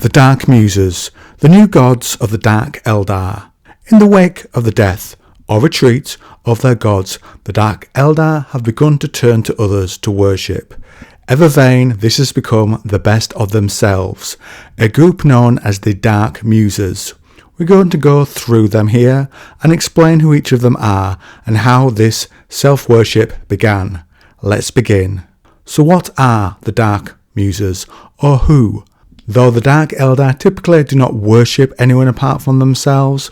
The Dark Muses, the new gods of the Dark Aeldari. In the wake of the death or retreat of their gods, the Dark Aeldari have begun to turn to others to worship. Ever vain, this has become the best of themselves, a group known as the Dark Muses. We're going to go through them here and explain who each of them are and how this self-worship began. Let's begin. So what are the Dark Muses, or who? Though the Dark Aeldari typically do not worship anyone apart from themselves,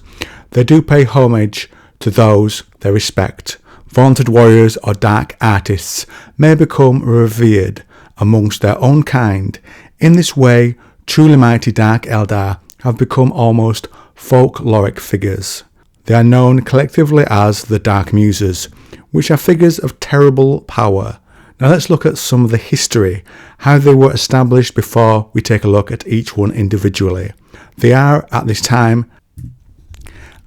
they do pay homage to those they respect. Vaunted warriors or dark artists may become revered amongst their own kind. In this way, truly mighty Dark Aeldari have become almost folkloric figures. They are known collectively as the Dark Muses, which are figures of terrible power. Now let's look at some of the history, how they were established before we take a look at each one individually. They are, at this time,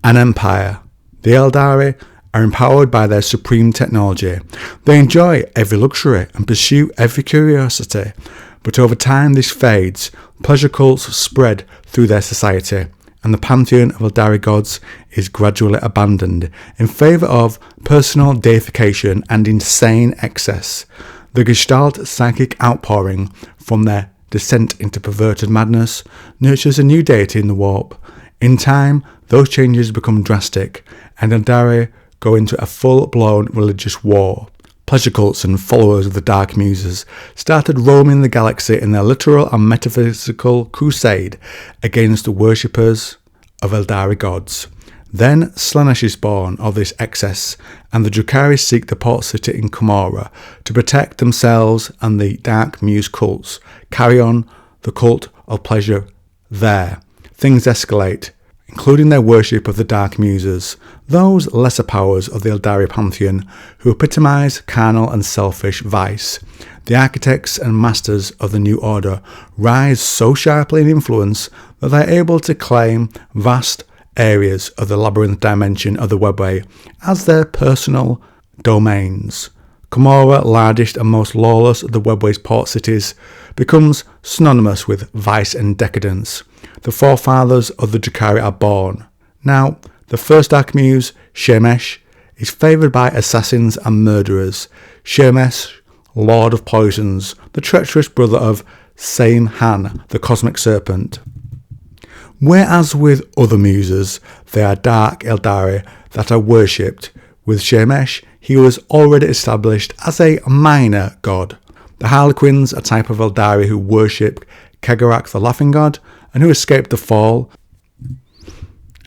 an empire. The Eldari are empowered by their supreme technology. They enjoy every luxury and pursue every curiosity. But over time this fades, pleasure cults spread through their society, and the pantheon of Eldari gods is gradually abandoned in favour of personal deification and insane excess. The Gestalt psychic outpouring from their descent into perverted madness nurtures a new deity in the warp. In time, those changes become drastic, and Eldari go into a full-blown religious war. Pleasure cults and followers of the Dark Muses started roaming the galaxy in their literal and metaphysical crusade against the worshippers of Eldari gods. Then Slaanesh is born of this excess, and the Drukhari seek the port city in Commora to protect themselves, and the Dark Muse cults carry on the cult of pleasure there. Things escalate, including their worship of the Dark Muses, those lesser powers of the Eldari pantheon who epitomise carnal and selfish vice. The architects and masters of the New Order rise so sharply in influence that they are able to claim vast areas of the labyrinth dimension of the webway as their personal domains. Commora, largest and most lawless of the webway's port cities, becomes synonymous with vice and decadence. The forefathers of the Drukhari are born. Now, the first Dark Muse, Shemesh, is favoured by assassins and murderers. Shemesh, Lord of Poisons, the treacherous brother of Same-Han, the cosmic serpent. Whereas with other muses, they are Dark Aeldari that are worshipped, with Shemesh, he was already established as a minor god. The Harlequins, a type of Eldari who worship Kegarak, the laughing god, and who escaped the fall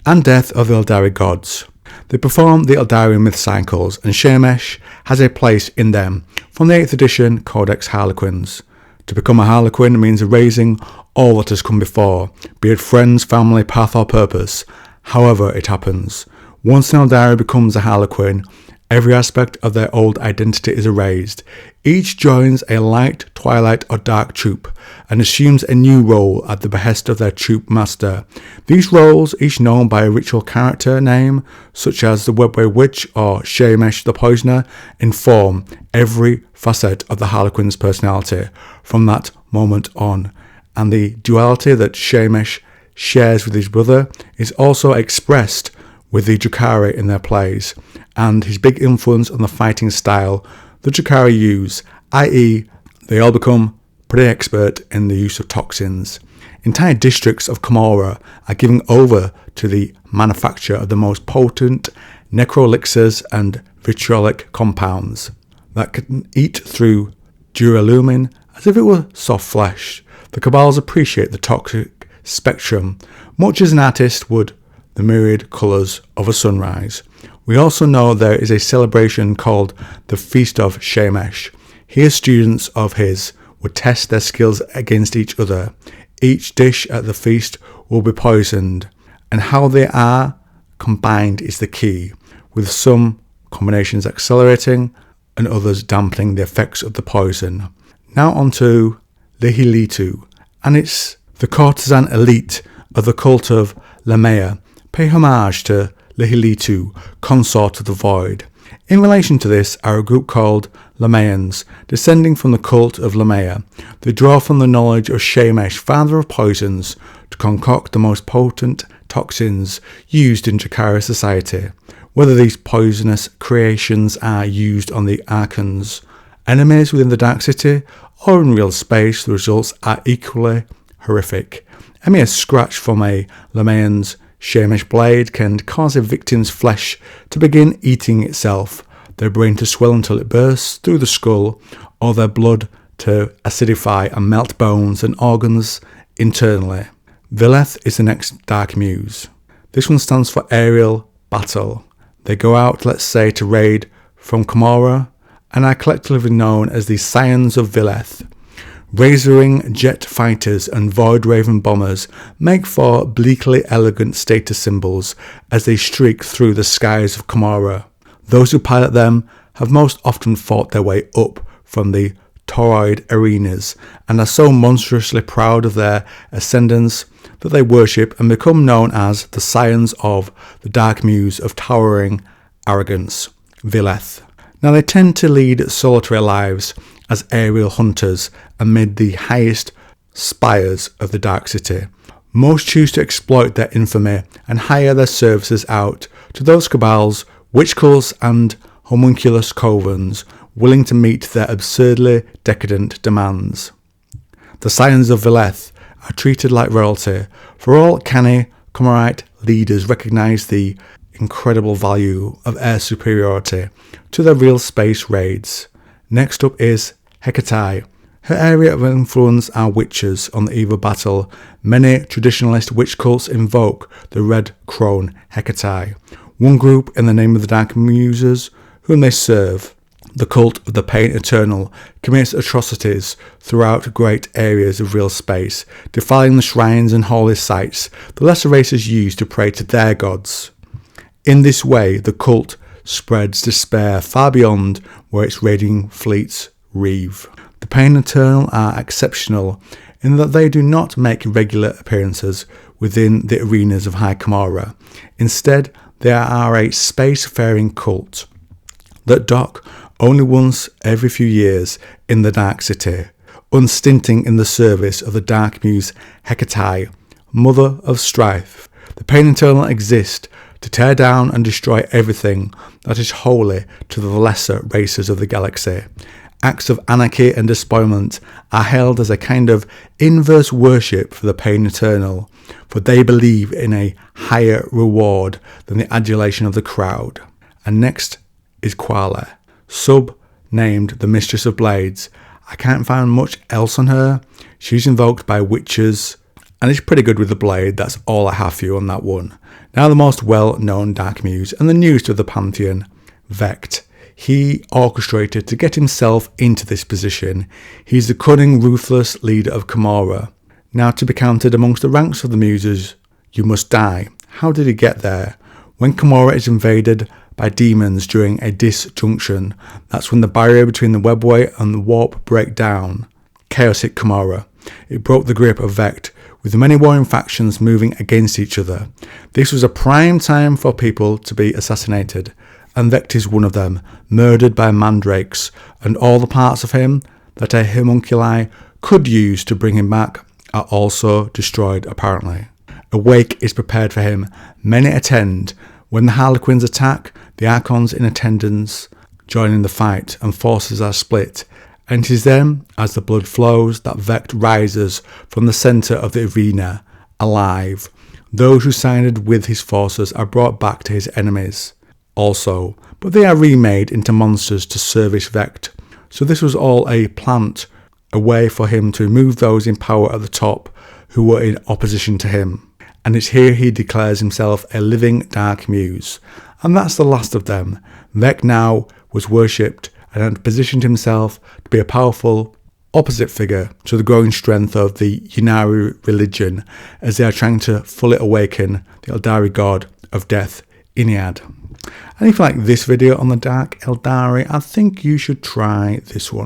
and death of the Eldari gods. They perform the Eldari myth cycles, and Shemesh has a place in them from the 8th edition Codex Harlequins. To become a Harlequin means erasing all that has come before, be it friends, family, path or purpose. However it happens, once an Eldari becomes a Harlequin, every aspect of their old identity is erased. Each joins a light, twilight or dark troop and assumes a new role at the behest of their troop master. These roles, each known by a ritual character name, such as the Webway Witch or Shemesh the Poisoner, inform every facet of the Harlequin's personality from that moment on. And the duality that Shemesh shares with his brother is also expressed with the Drukhari in their plays, and his big influence on the fighting style the Drukhari use, i.e. they all become pretty expert in the use of toxins. Entire districts of Commora are given over to the manufacture of the most potent necroelixirs and vitriolic compounds that can eat through duralumin as if it were soft flesh. The Cabals appreciate the toxic spectrum, much as an artist would the myriad colours of a sunrise. We also know there is a celebration called the Feast of Shemesh. Here students of his would test their skills against each other. Each dish at the feast will be poisoned, and how they are combined is the key, with some combinations accelerating and others dampening the effects of the poison. Now on to Leilu, and it's the courtesan elite of the cult of Lamea pay homage to Leilu, consort of the void. In relation to this are a group called Lhameans, descending from the cult of Lamea. They draw from the knowledge of Shemesh, father of poisons, to concoct the most potent toxins used in Hecai society. Whether these poisonous creations are used on the Archons, enemies within the Dark City, or in real space, the results are equally horrific. A mere scratch from a Lhamean's Shemesh blade can cause a victim's flesh to begin eating itself, their brain to swell until it bursts through the skull, or their blood to acidify and melt bones and organs internally. Veth is the next Dark Muse. This one stands for aerial battle. They go out, let's say, to raid from Camorra, and are collectively known as the Scions of Veth. Razoring jet fighters and void raven bombers make for bleakly elegant status symbols as they streak through the skies of Camorra. Those who pilot them have most often fought their way up from the toroid arenas and are so monstrously proud of their ascendance that they worship and become known as the Scions of the Dark Muse of towering arrogance, Veth. Now they tend to lead solitary lives as aerial hunters amid the highest spires of the Dark City. Most choose to exploit their infamy and hire their services out to those cabals, witch cults and homunculus covens willing to meet their absurdly decadent demands. The Scions of Veth are treated like royalty, for all canny Camorrite leaders recognise the incredible value of air superiority to their real space raids. Next up is Hecai. Her area of influence are witches. On the eve of battle, many traditionalist witch cults invoke the red crone Hecai, one group in the name of the Dark Muses, whom they serve. The cult of the Pain Eternal commits atrocities throughout great areas of real space, defiling the shrines and holy sites the lesser races use to pray to their gods. In this way, the cult spreads despair far beyond where its raiding fleets reeve. The Pain Eternal are exceptional in that they do not make regular appearances within the arenas of High Camorra. Instead, they are a space-faring cult that dock only once every few years in the Dark City, unstinting in the service of the Dark Muse Hecai, mother of strife. The Pain Eternal exist to tear down and destroy everything that is holy to the lesser races of the galaxy. Acts of anarchy and despoilment are held as a kind of inverse worship for the Pain Eternal, for they believe in a higher reward than the adulation of the crowd. And next is Quala, sub-named the Mistress of Blades. I can't find much else on her. She's invoked by witches, and is pretty good with the blade. That's all I have for you on that one. Now the most well-known Dark Muse and the newest of the Pantheon, Vect. He orchestrated to get himself into this position. He's the cunning, ruthless leader of Camorra. Now to be counted amongst the ranks of the Muses, you must die. How did he get there? When Camorra is invaded by demons during a disjunction, that's when the barrier between the webway and the warp break down. Chaos hit Camorra. It broke the grip of Vect, with the many warring factions moving against each other. This was a prime time for people to be assassinated, and Vect is one of them, murdered by mandrakes, and all the parts of him that a homunculi could use to bring him back are also destroyed apparently. A wake is prepared for him. Many attend. When the Harlequins attack, the Archons in attendance join in the fight, and forces are split. And it is then, as the blood flows, that Vect rises from the centre of the arena, alive. Those who sided with his forces are brought back to his enemies also, but they are remade into monsters to service Vect. So this was all a plant, a way for him to remove those in power at the top who were in opposition to him. And it's here he declares himself a living Dark Muse. And that's the last of them. Vect now was worshipped and had positioned himself to be a powerful opposite figure to the growing strength of the Ynnari religion as they are trying to fully awaken the Eldari god of death, Iniad. And if you like this video on the Dark Aeldari, I think you should try this one.